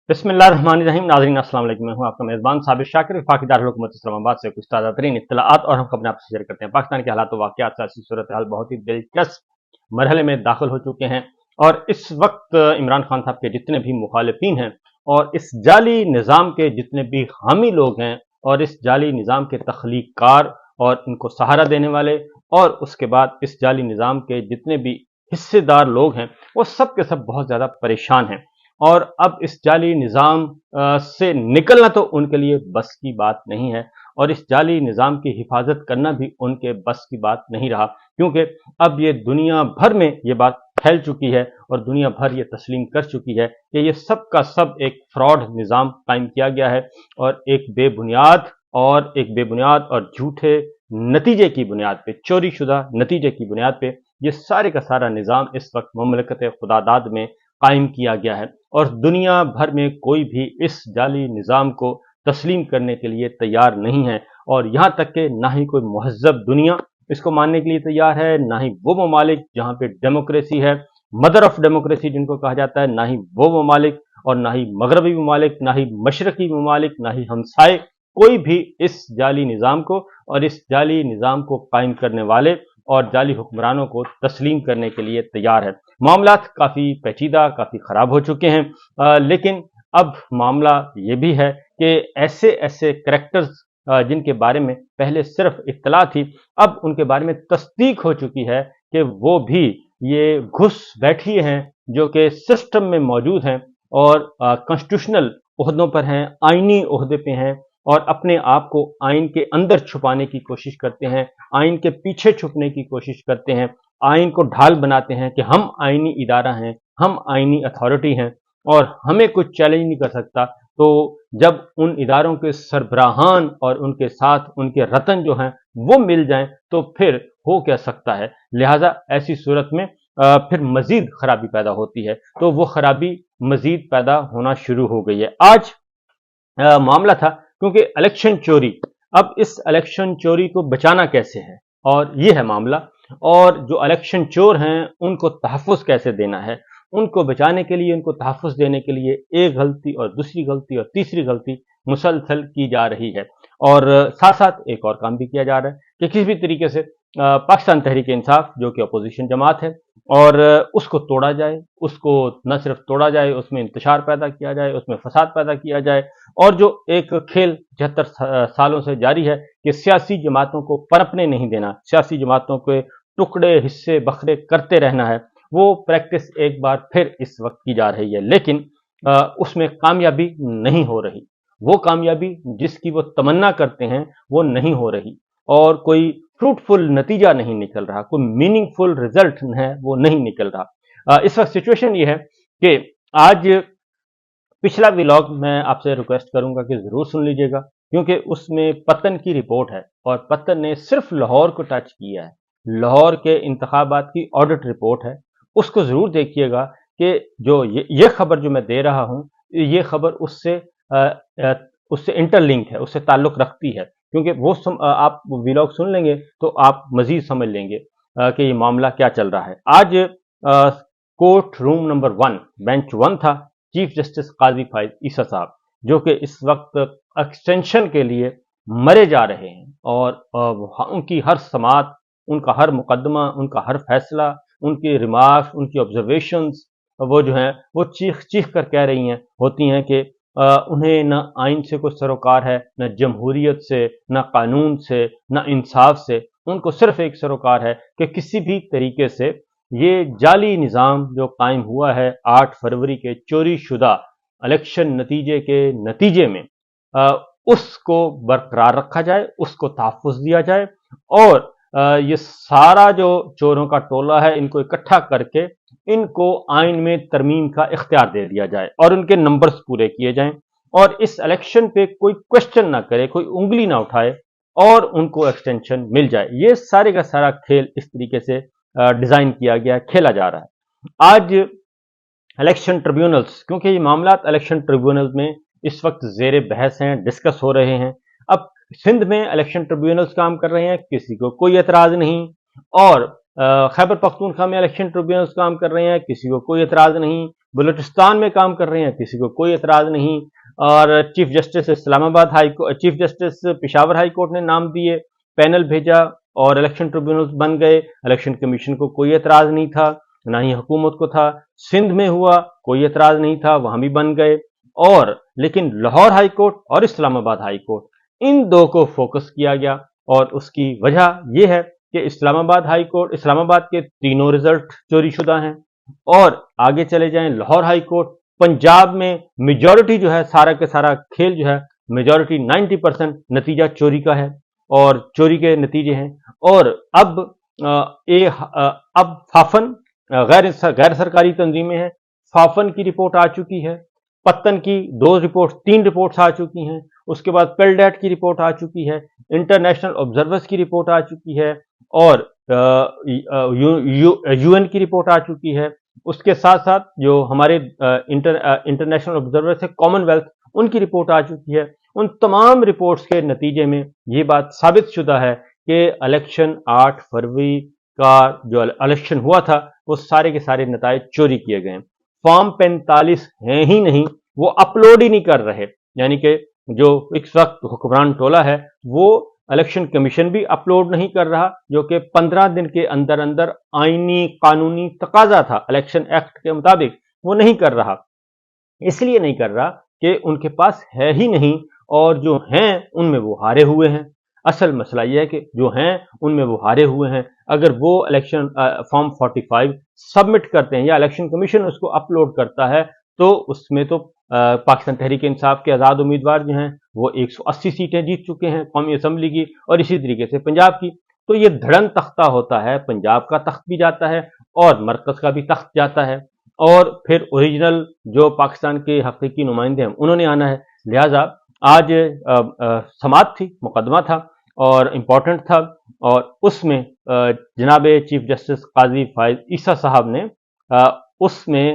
बिस्मिल्लाहिर्रहमानिर्रहीम। नाज़रीन अस्सलाम वालेकुम। मैं हूं आपका मेज़बान साबिर शाकिर, वफाकी दारुल हुकूमत इस्लामाबाद से कुछ ताज़ा तरीन इत्तलाआत और हम अपने आपसे शेयर करते हैं। पाकिस्तान के हालात व वाक़ियात, सियासी सूरत हाल बहुत ही दिलचस्प मरहले में दाखिल हो चुके हैं और इस वक्त इमरान खान साहब के जितने भी मुखालिफिन हैं और इस जाली निज़ाम के जितने भी हामी लोग हैं और इस जाली निज़ाम के तख्लीक़कार और इनको सहारा देने वाले और उसके बाद इस जाली निज़ाम के जितने भी हिस्सेदार लोग हैं, वो सब के सब बहुत ज़्यादा परेशान हैं। और अब इस जाली निज़ाम से निकलना तो उनके लिए बस की बात नहीं है और इस जाली निज़ाम की हिफाजत करना भी उनके बस की बात नहीं रहा, क्योंकि अब ये दुनिया भर में ये बात फैल चुकी है और दुनिया भर ये तस्लीम कर चुकी है कि ये सब का सब एक फ्रॉड निज़ाम कायम किया गया है और एक बेबुनियाद और झूठे नतीजे की बुनियाद पे, चोरी शुदा नतीजे की बुनियाद पे ये सारे का सारा निज़ाम इस वक्त ममलकत खुदादाद में कायम किया गया है और दुनिया भर में कोई भी इस जाली निज़ाम को तस्लीम करने के लिए तैयार नहीं है और यहाँ तक कि ना ही कोई महज़ब दुनिया इसको मानने के लिए तैयार है, ना ही वो ममालिक जहाँ पे डेमोक्रेसी है, मदर ऑफ डेमोक्रेसी जिनको कहा जाता है, ना ही वो ममालिक और ना ही मगरबी ममालिक, ना ही मशरकी ममालिक, ना ही हमसाए, कोई भी इस जाली निज़ाम को और इस जाली निज़ाम को कायम करने वाले और जाली हुक्मरानों को तस्लीम करने के लिए तैयार है। मामलात काफ़ी पेचीदा, काफ़ी ख़राब हो चुके हैं, लेकिन अब मामला ये भी है कि ऐसे ऐसे करैक्टर्स जिनके बारे में पहले सिर्फ इत्तला थी, अब उनके बारे में तस्दीक हो चुकी है कि वो भी ये घुस बैठी हैं जो कि सिस्टम में मौजूद हैं और कॉन्स्टिट्यूशनल ओहदों पर हैं, आइनी ओहदे पे हैं और अपने आप को आइन के अंदर छुपाने की कोशिश करते हैं, आइन के पीछे छुपने की कोशिश करते हैं, आइन को ढाल बनाते हैं कि हम आइनी इदारा हैं, हम आइनी अथॉरिटी हैं और हमें कुछ चैलेंज नहीं कर सकता। तो जब उन इदारों के सरबराहान और उनके साथ उनके रतन जो हैं वो मिल जाएं तो फिर हो क्या सकता है। लिहाजा ऐसी सूरत में फिर मजीद खराबी पैदा होती है, तो वो खराबी मजीद पैदा होना शुरू हो गई है। आज मामला था क्योंकि इलेक्शन चोरी, अब इस इलेक्शन चोरी को बचाना कैसे है और ये है मामला। और जो इलेक्शन चोर हैं उनको तहफ़्फ़ुज़ कैसे देना है, उनको बचाने के लिए, उनको तहफ़्फ़ुज़ देने के लिए एक गलती और दूसरी गलती और तीसरी गलती मुसलसल की जा रही है और साथ साथ एक और काम भी किया जा रहा है कि किसी भी तरीके से पाकिस्तान तहरीक इंसाफ जो कि अपोजिशन जमात है और उसको तोड़ा जाए, उसको न सिर्फ तोड़ा जाए, उसमें इंतशार पैदा किया जाए, उसमें फसाद पैदा किया जाए और जो एक खेल 73 सालों से जारी है कि सियासी जमातों को पनपने नहीं देना, सियासी जमातों के टुकड़े हिस्से बखरे करते रहना है, वो प्रैक्टिस एक बार फिर इस वक्त की जा रही है, लेकिन उसमें कामयाबी नहीं हो रही। वो कामयाबी जिसकी वो तमन्ना करते हैं वो नहीं हो रही और कोई फ्रूटफुल नतीजा नहीं निकल रहा, कोई मीनिंगफुल रिजल्ट है वो नहीं निकल रहा। इस वक्त सिचुएशन ये है कि आज पिछला व्लॉग मैं आपसे रिक्वेस्ट करूंगा कि ज़रूर सुन लीजिएगा, क्योंकि उसमें पतन की रिपोर्ट है और पतन ने सिर्फ लाहौर को टच किया है। लाहौर के इंतखाबात की ऑडिट रिपोर्ट है, उसको ज़रूर देखिएगा कि जो ये खबर जो मैं दे रहा हूँ, ये खबर उससे इंटरलिंक है, उससे ताल्लुक़ रखती है, क्योंकि वो आप व्लॉग सुन लेंगे तो आप मज़ीद समझ लेंगे कि ये मामला क्या चल रहा है। आज कोर्ट रूम नंबर 1 बेंच 1 था, चीफ जस्टिस काजी फाइज ईसा साहब जो कि इस वक्त एक्सटेंशन के लिए मरे जा रहे हैं और उनकी हर समात, उनका हर मुकदमा, उनका हर फैसला, उनकी रिमार्क्स, उनकी ऑब्जर्वेशंस वो जो हैं वो चीख चीख कर कह रही हैं होती हैं कि उन्हें न आइन से कोई सरोकार है, न जमहूरियत से, न कानून से, न इंसाफ से, उनको सिर्फ एक सरोकार है कि किसी भी तरीके से ये जाली निज़ाम जो कायम हुआ है 8 फरवरी के चोरी शुदा इलेक्शन नतीजे के नतीजे में, उसको बरकरार रखा जाए, उसको तहफ़्फ़ुज़ दिया जाए और ये सारा जो चोरों का टोला है इनको इकट्ठा करके इनको आइन में तरमीम का इख्तियार दे दिया जाए और उनके नंबर्स पूरे किए जाएं और इस इलेक्शन पे कोई क्वेश्चन ना करे, कोई उंगली ना उठाए और उनको एक्सटेंशन मिल जाए। ये सारे का सारा खेल इस तरीके से डिज़ाइन किया गया, खेला जा रहा है। आज इलेक्शन ट्रिब्यूनल्स, क्योंकि ये मामला इलेक्शन ट्रिब्यूनल्स में इस वक्त ज़ेर बहस हैं, डिस्कस हो रहे हैं। अब सिंध में इलेक्शन ट्रिब्यूनल्स काम कर रहे हैं, किसी को कोई एतराज़ नहीं, और खैबर पख्तूनख्वा में इलेक्शन ट्रिब्यूनल्स काम कर रहे हैं, किसी को कोई एतराज़ नहीं। बलूचिस्तान में काम कर रहे हैं, किसी को कोई एतराज नहीं। और chief justice Islamabad high court, chief justice Peshawar high court ने नाम दिए, पैनल भेजा और इलेक्शन ट्रिब्यूनल बन गए। इलेक्शन कमीशन को कोई एतराज नहीं था, ना ही हुकूमत को था। सिंध में हुआ, कोई एतराज नहीं था, वहां भी बन गए। और लेकिन लाहौर हाई कोर्ट और इस्लामाबाद हाई कोर्ट, इन दो को फोकस किया गया। और उसकी वजह यह है कि इस्लामाबाद के तीनों रिजल्ट चोरी शुदा हैं। और आगे चले जाएं लाहौर हाई कोर्ट, पंजाब में मेजॉरिटी जो है, सारा के सारा खेल जो है, मेजॉरिटी 90% नतीजा चोरी का है और चोरी के नतीजे हैं। और अब अब फाफन गैर सरकारी तंजीमें हैं, फाफन की रिपोर्ट आ चुकी है, पत्तन की 3 रिपोर्ट्स आ चुकी हैं, उसके बाद पेलडेट की रिपोर्ट आ चुकी है, इंटरनेशनल ऑब्जर्वर्स की रिपोर्ट आ चुकी है और यूएन की रिपोर्ट आ चुकी है। उसके साथ साथ जो हमारे इंटरनेशनल ऑब्जर्वर्स है, कॉमनवेल्थ, उनकी रिपोर्ट आ चुकी है। उन तमाम रिपोर्ट्स के नतीजे में ये बात साबित शुदा है कि इलेक्शन 8 फरवरी का जो इलेक्शन हुआ था, वो सारे के सारे नताइज चोरी किए गए। फॉर्म 45 हैं ही नहीं, वो अपलोड ही नहीं कर रहे। यानी कि जो इस वक्त हुक्मरान टोला है, वो इलेक्शन कमीशन भी अपलोड नहीं कर रहा, जो कि 15 दिन के अंदर अंदर आईनी कानूनी तकाजा था इलेक्शन एक्ट के मुताबिक, वो नहीं कर रहा। इसलिए नहीं कर रहा कि उनके पास है ही नहीं, और जो हैं उनमें वो हारे हुए हैं। असल मसला यह है कि जो हैं उनमें वो हारे हुए हैं। अगर वो इलेक्शन फॉर्म 45 सबमिट करते हैं या इलेक्शन कमीशन उसको अपलोड करता है, तो उसमें तो पाकिस्तान तहरीक इंसाफ के आज़ाद उम्मीदवार जो हैं वो 180 सीटें जीत चुके हैं कौमी असम्बली की, और इसी तरीके से पंजाब की। तो ये धड़न तख्ता होता है, पंजाब का तख्त भी जाता है और मरकज का भी तख्त जाता है, और फिर ओरिजिनल जो पाकिस्तान के हकीकी नुमाइंदे हैं उन्होंने आना है। लिहाजा आज समाअत थी, मुकदमा था और इम्पोर्टेंट था, और उसमें जनाब चीफ जस्टिस काजी फायज ईसा साहब ने उसमें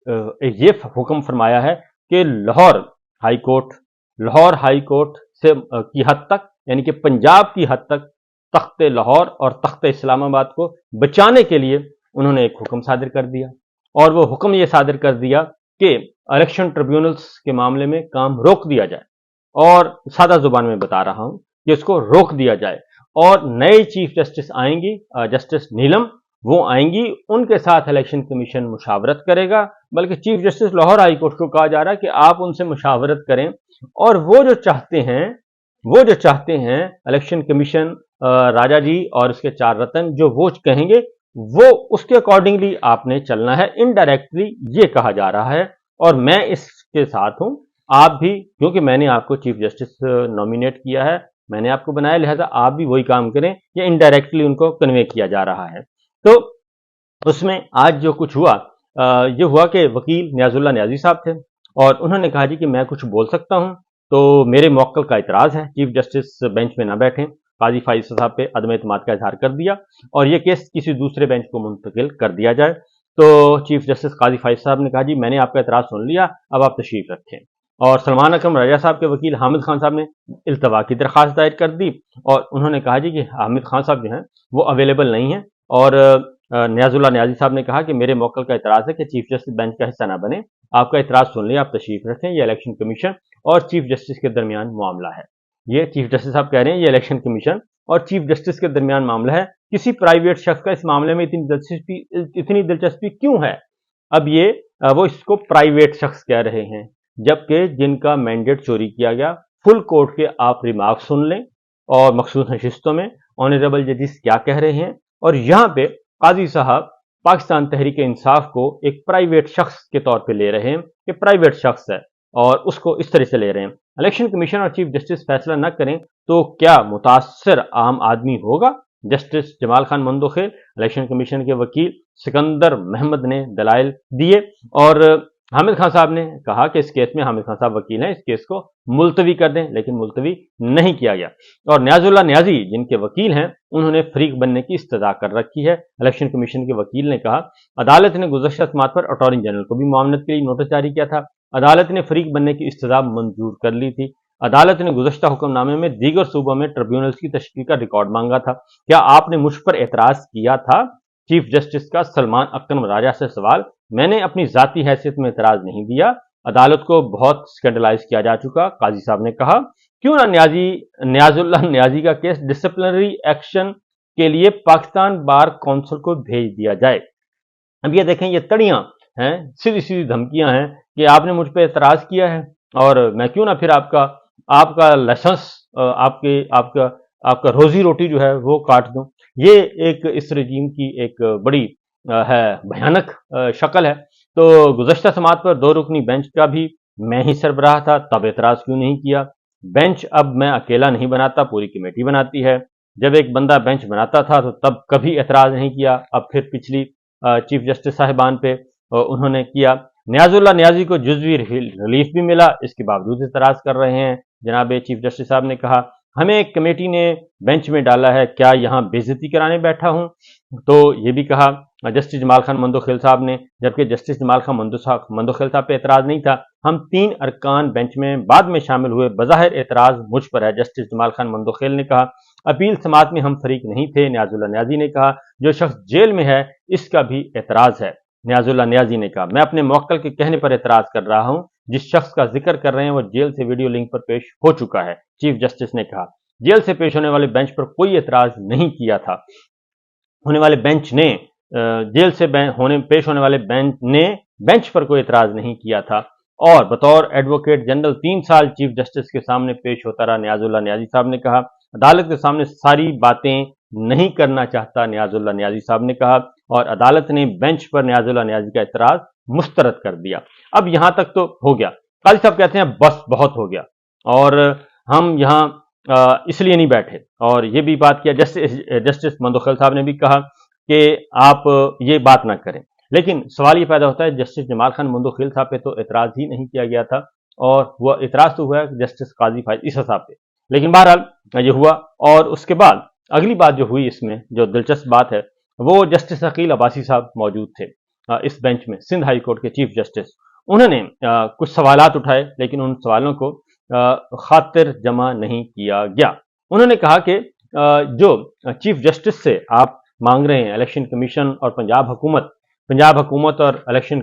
ये हुक्म फरमाया है कि लाहौर हाई कोर्ट से की हद तक, यानी कि पंजाब की हद तक, तख्त लाहौर और तख्त इस्लामाबाद को बचाने के लिए उन्होंने एक हुक्म सादिर कर दिया। और वो हुक्म ये सादिर कर दिया कि इलेक्शन ट्रिब्यूनल्स के मामले में काम रोक दिया जाए, और सादा जुबान में बता रहा हूं कि इसको रोक दिया जाए। और नए चीफ जस्टिस आएंगी, जस्टिस नीलम, वो आएंगी, उनके साथ इलेक्शन कमीशन मुशावरत करेगा। बल्कि chief justice Lahore high court को कहा जा रहा है कि आप उनसे मुशावरत करें, और वो जो चाहते हैं इलेक्शन कमीशन, राजा जी और उसके 4 रतन, जो वो कहेंगे वो उसके अकॉर्डिंगली आपने चलना है। इनडायरेक्टली ये कहा जा रहा है, और मैं इसके साथ हूं। आप भी, क्योंकि मैंने आपको चीफ जस्टिस नॉमिनेट किया है, मैंने आपको बनाया, लिहाजा आप भी वही काम करें। ये इनडायरेक्टली उनको कन्वे किया जा रहा है। तो उसमें आज जो कुछ हुआ, ये हुआ कि वकील नियाजुल्लाह नियाजी साहब थे, और उन्होंने कहा जी कि मैं कुछ बोल सकता हूं, तो मेरे मौक्कल का इतराज है, चीफ जस्टिस बेंच में ना बैठें। काजी फाइज साहब पे अदम एतमाद का इजहार कर दिया, और ये केस किसी दूसरे बेंच को मुंतकिल कर दिया जाए। तो चीफ जस्टिस काजी फाइज साहब ने कहा जी मैंने आपका इतराज सुन लिया, अब आप तशरीफ रखें। और सलमान अकरम राजा साहब के वकील हामिद खान साहब ने इल्तवा की दरख्वास्त दायर कर दी, और उन्होंने कहा जी कि हामिद खान साहब जो हैं वो अवेलेबल नहीं है। और नियाजुल्लाह नियाजी साहब ने कहा कि मेरे मौकल का इतराज है कि चीफ जस्टिस बेंच का हिस्सा ना बने, आपका इतराज सुन लिया, आप तशरीफ रखें। ये इलेक्शन कमीशन और चीफ जस्टिस के दरमियान मामला है। ये चीफ जस्टिस साहब कह रहे हैं ये इलेक्शन कमीशन और चीफ जस्टिस के दरमियान मामला है, किसी प्राइवेट शख्स का इस मामले में इतनी दिलचस्पी क्यों है। अब ये वो इसको प्राइवेट शख्स कह रहे हैं, जबकि जिनका मैंडेट चोरी किया गया, फुल कोर्ट के आप रिमार्क सुन लें और मखसूस नशिस्तों में ऑनरेबल जजेस क्या कह रहे हैं। और यहां पे काजी साहब पाकिस्तान तहरीक इंसाफ को एक प्राइवेट शख्स के तौर पे ले रहे हैं कि प्राइवेट शख्स है, और उसको इस तरह से ले रहे हैं। इलेक्शन कमीशन और चीफ जस्टिस फैसला न करें तो क्या मुतासर आम आदमी होगा। Justice Jamal Khan Mandokhel, election commission के वकील सिकंदर महमद ने दलाइल दिए, और हामिद खान साहब ने कहा कि इस केस में, हामिद खान साहब वकील हैं, इस केस को मुलतवी कर दें, लेकिन मुलतवी नहीं किया गया। और नियाजुल्लाह नियाजी जिनके वकील हैं, उन्होंने फरीक बनने की इस्तदा कर रखी है। इलेक्शन कमीशन के वकील ने कहा अदालत ने गुज़श्ता समात पर अटॉर्नी जनरल को भी मामलत के लिए नोटिस जारी किया था। अदालत ने फरीक बनने की इस्तदा मंजूर कर ली थी। अदालत ने गुज़श्ता हुक्मनामे में दीगर सूबों में ट्रिब्यूनल्स की तश्कील का रिकॉर्ड मांगा था। क्या आपने मुझ पर एतराज़ किया था? चीफ जस्टिस का सलमान अकरम राजा से सवाल। میں نے اپنی ذاتی حیثیت میں اعتراض نہیں دیا، عدالت کو بہت اسکینڈلائز کیا جا چکا۔ قاضی صاحب نے کہا کیوں نہ نیاز اللہ نیازی کا کیس ڈسپلنری ایکشن کے لیے پاکستان بار کونسل کو بھیج دیا جائے۔ اب یہ دیکھیں، یہ تڑیاں ہیں، سیدھی سیدھی دھمکیاں ہیں کہ آپ نے مجھ پہ اعتراض کیا ہے اور میں کیوں نہ پھر آپ کا لائسنس، آپ کا روزی روٹی جو ہے وہ کاٹ دوں۔ یہ ایک اس رجیم کی ایک بڑی ہے بھیانک شکل ہے۔ تو گزشتہ سماعت پر 2 رکنی بینچ کا بھی میں ہی سربراہ تھا، تب اعتراض کیوں نہیں کیا؟ بینچ اب میں اکیلا نہیں بناتا، پوری کمیٹی بناتی ہے۔ جب ایک بندہ بینچ بناتا تھا تو تب کبھی اعتراض نہیں کیا، اب پھر پچھلی چیف جسٹس صاحبان پہ انہوں نے کیا۔ نیاز اللہ نیازی کو جزوی ریلیف بھی ملا، اس کے باوجود اعتراض کر رہے ہیں۔ جناب چیف جسٹس صاحب نے کہا ہمیں ایک کمیٹی نے بینچ میں ڈالا ہے، کیا یہاں بے عزتی کرانے بیٹھا ہوں؟ تو یہ بھی کہا جسٹس جمال خان مندوخیل صاحب نے، جبکہ جسٹس جمال خان مندوخیل صاحب پہ اعتراض نہیں تھا، ہم 3 ارکان بینچ میں بعد میں شامل ہوئے، بظاہر اعتراض مجھ پر ہے۔ جسٹس جمال خان مندوخیل نے کہا اپیل سماعت میں ہم فریق نہیں تھے۔ نیاز اللہ نیازی نے کہا جو شخص جیل میں ہے اس کا بھی اعتراض ہے۔ نیاز اللہ نیازی نے کہا میں اپنے موکل کے کہنے پر اعتراض کر رہا ہوں، جس شخص کا ذکر کر رہے ہیں وہ جیل سے ویڈیو لنک پر پیش ہو چکا ہے۔ چیف جسٹس نے کہا جیل سے پیش ہونے والے بینچ پر کوئی اعتراض نہیں کیا تھا، ہونے والے بینچ نے جیل سے پیش ہونے والے بینچ پر کوئی اعتراض نہیں کیا تھا، اور بطور ایڈوکیٹ جنرل 3 سال چیف جسٹس کے سامنے پیش ہوتا رہا۔ نیاز اللہ نیازی صاحب نے کہا عدالت کے سامنے ساری باتیں نہیں کرنا چاہتا، نیاز اللہ نیازی صاحب نے کہا، اور عدالت نے بینچ پر نیاز اللہ نیازی کا اعتراض مسترد کر دیا۔ اب یہاں تک تو ہو گیا۔ قاضی صاحب کہتے ہیں بس بہت ہو گیا، اور ہم یہاں اس لیے نہیں بیٹھے، اور یہ بھی بات کیا جسٹس مندوخیل صاحب نے بھی کہا کہ آپ یہ بات نہ کریں، لیکن سوال یہ پیدا ہوتا ہے جسٹس جمال خان مندوخیل صاحب پہ تو اعتراض ہی نہیں کیا گیا تھا، اور وہ اعتراض تو ہوا ہے جسٹس قاضی فائز عیسیٰ صاحب پہ، لیکن بہرحال یہ ہوا۔ اور اس کے بعد اگلی بات جو ہوئی، اس میں جو دلچسپ بات ہے، وہ جسٹس عقیل عباسی صاحب موجود تھے اس بینچ میں، سندھ ہائی کورٹ کے چیف جسٹس۔ انہوں نے کچھ سوالات اٹھائے، لیکن ان سوالوں کو خاطر جمع نہیں کیا گیا۔ انہوں نے کہا کہ جو چیف جسٹس سے آپ مانگ رہے ہیں، الیکشن کمیشن اور پنجاب حکومت اور الیکشن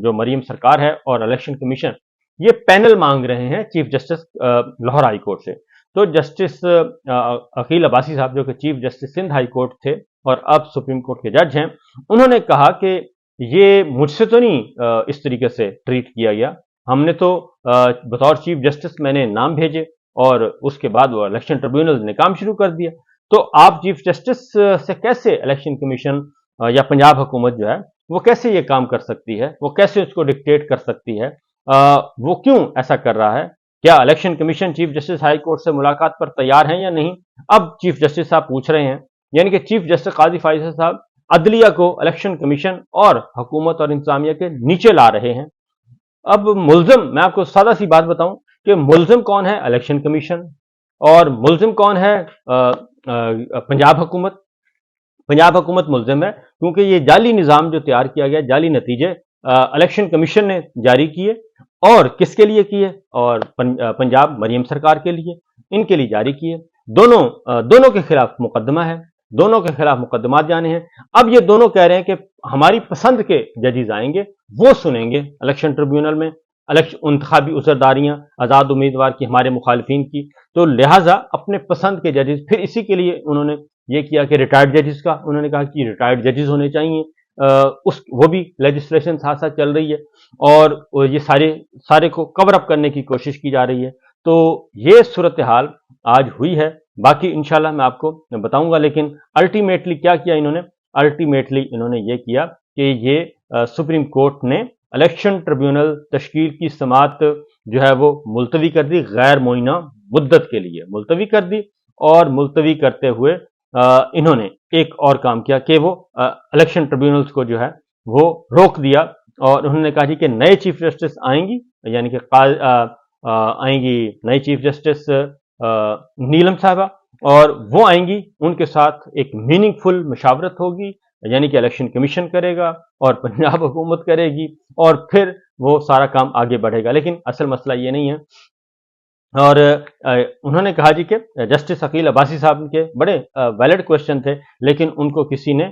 جو مریم سرکار ہے اور الیکشن کمیشن، یہ پینل مانگ رہے ہیں chief justice Lahore high court سے۔ تو جسٹس عقیل عباسی صاحب جو کہ chief justice Sindh high court تھے اور اب سپریم کورٹ کے جج ہیں، انہوں نے کہا کہ یہ مجھ سے تو نہیں اس طریقے سے ٹریٹ کیا گیا، ہم نے تو بطور چیف جسٹس میں نے نام بھیجے اور اس کے بعد وہ الیکشن ٹریبیونل نے کام شروع کر دیا، تو آپ چیف جسٹس سے کیسے الیکشن کمیشن یا پنجاب حکومت جو ہے وہ کیسے یہ کام کر سکتی ہے، وہ کیسے اس کو ڈکٹیٹ کر سکتی ہے، وہ کیوں ایسا کر رہا ہے؟ کیا election commission chief justice high court سے ملاقات پر تیار ہیں یا نہیں؟ اب چیف جسٹس صاحب پوچھ رہے ہیں، یعنی کہ چیف جسٹس قاضی فائز صاحب عدلیہ کو الیکشن کمیشن اور حکومت اور انتظامیہ کے نیچے لا رہے ہیں۔ اب ملزم، میں آپ کو سادہ سی بات بتاؤں کہ ملزم کون ہے؟ الیکشن کمیشن، اور ملزم کون ہے؟ پنجاب حکومت ملزم ہے، کیونکہ یہ جعلی نظام جو تیار کیا گیا، جعلی نتیجے الیکشن کمیشن نے جاری کیے، اور کس کے لیے کیے؟ اور پنجاب مریم سرکار کے لیے، ان کے لیے جاری کیے۔ دونوں کے خلاف مقدمہ ہے، دونوں کے خلاف مقدمات جانے ہیں۔ اب یہ دونوں کہہ رہے ہیں کہ ہماری پسند کے ججز آئیں گے، وہ سنیں گے الیکشن ٹریبیونل میں انتخابی عذرداریاں آزاد امیدوار کی، ہمارے مخالفین کی، تو لہٰذا اپنے پسند کے ججز، پھر اسی کے لیے انہوں نے یہ کیا کہ ریٹائرڈ ججز کا انہوں نے کہا کہ ریٹائرڈ ججز ہونے چاہیے، وہ بھی لیجسلیشن ساتھ ساتھ چل رہی ہے، اور یہ سارے کو کور اپ کرنے کی کوشش کی جا رہی ہے۔ تو یہ صورتحال آج ہوئی ہے، باقی انشاءاللہ میں آپ کو بتاؤں گا، لیکن الٹیمیٹلی کیا کیا انہوں نے؟ الٹیمیٹلی انہوں نے یہ کیا کہ یہ سپریم کورٹ نے الیکشن ٹریبیونل تشکیل کی سماعت جو ہے وہ ملتوی کر دی، غیر معینہ مدت کے لیے ملتوی کر دی، اور ملتوی کرتے ہوئے انہوں نے ایک اور کام کیا کہ وہ الیکشن ٹریبیونلز کو جو ہے وہ روک دیا، اور انہوں نے کہا جی کہ نئے چیف جسٹس آئیں گی، یعنی کہ آئیں گی نئی چیف جسٹس نیلم صاحبہ، اور وہ آئیں گی، ان کے ساتھ ایک میننگ فل مشاورت ہوگی، یعنی کہ الیکشن کمیشن کرے گا اور پنجاب حکومت کرے گی، اور پھر وہ سارا کام آگے بڑھے گا۔ لیکن اصل مسئلہ یہ نہیں ہے، اور انہوں نے کہا جی کہ جسٹس عقیل عباسی صاحب کے بڑے ویلڈ کوشچن تھے، لیکن ان کو کسی نے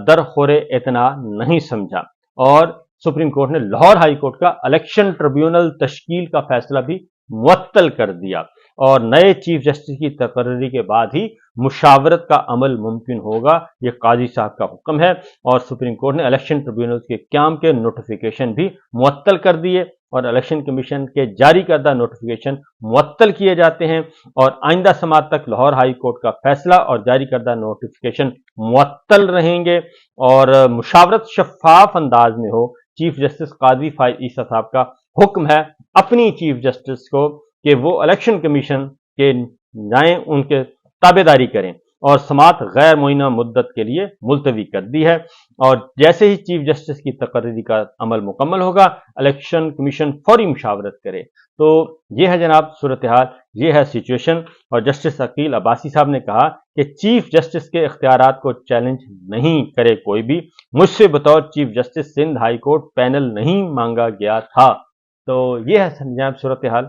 درخور اعتنا نہیں سمجھا، اور سپریم کورٹ نے لاہور ہائی کورٹ کا الیکشن ٹریبیونل تشکیل کا فیصلہ بھی معطل کر دیا، اور نئے چیف جسٹس کی تقرری کے بعد ہی مشاورت کا عمل ممکن ہوگا، یہ قاضی صاحب کا حکم ہے۔ اور سپریم کورٹ نے الیکشن ٹریبیونل کے قیام کے نوٹیفیکیشن بھی معطل کر دیے، اور الیکشن کمیشن کے جاری کردہ نوٹیفیکیشن معطل کیے جاتے ہیں، اور آئندہ سماعت تک لاہور ہائی کورٹ کا فیصلہ اور جاری کردہ نوٹیفیکیشن معطل رہیں گے، اور مشاورت شفاف انداز میں ہو۔ چیف جسٹس قاضی فائز عیسیٰ صاحب کا حکم ہے اپنی چیف جسٹس کو کہ وہ الیکشن کمیشن کے جائیں، ان کے تابع داری کریں، اور سماعت غیر معینہ مدت کے لیے ملتوی کر دی ہے، اور جیسے ہی چیف جسٹس کی تقرری کا عمل مکمل ہوگا الیکشن کمیشن فوری مشاورت کرے۔ تو یہ ہے جناب صورتحال، یہ ہے سچویشن۔ اور جسٹس عقیل عباسی صاحب نے کہا کہ چیف جسٹس کے اختیارات کو چیلنج نہیں کرے کوئی بھی، مجھ سے بطور chief justice Sindh high court panel نہیں مانگا گیا تھا۔ تو یہ ہے جناب صورتحال۔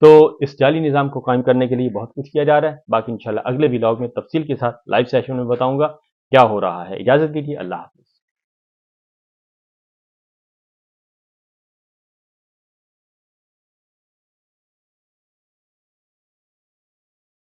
تو اس جعلی نظام کو قائم کرنے کے لیے بہت کچھ کیا جا رہا ہے، باقی انشاءاللہ اگلے ولاگ میں تفصیل کے ساتھ لائیو سیشن میں بتاؤں گا کیا ہو رہا ہے۔ اجازت دیجیے، اللہ حافظ۔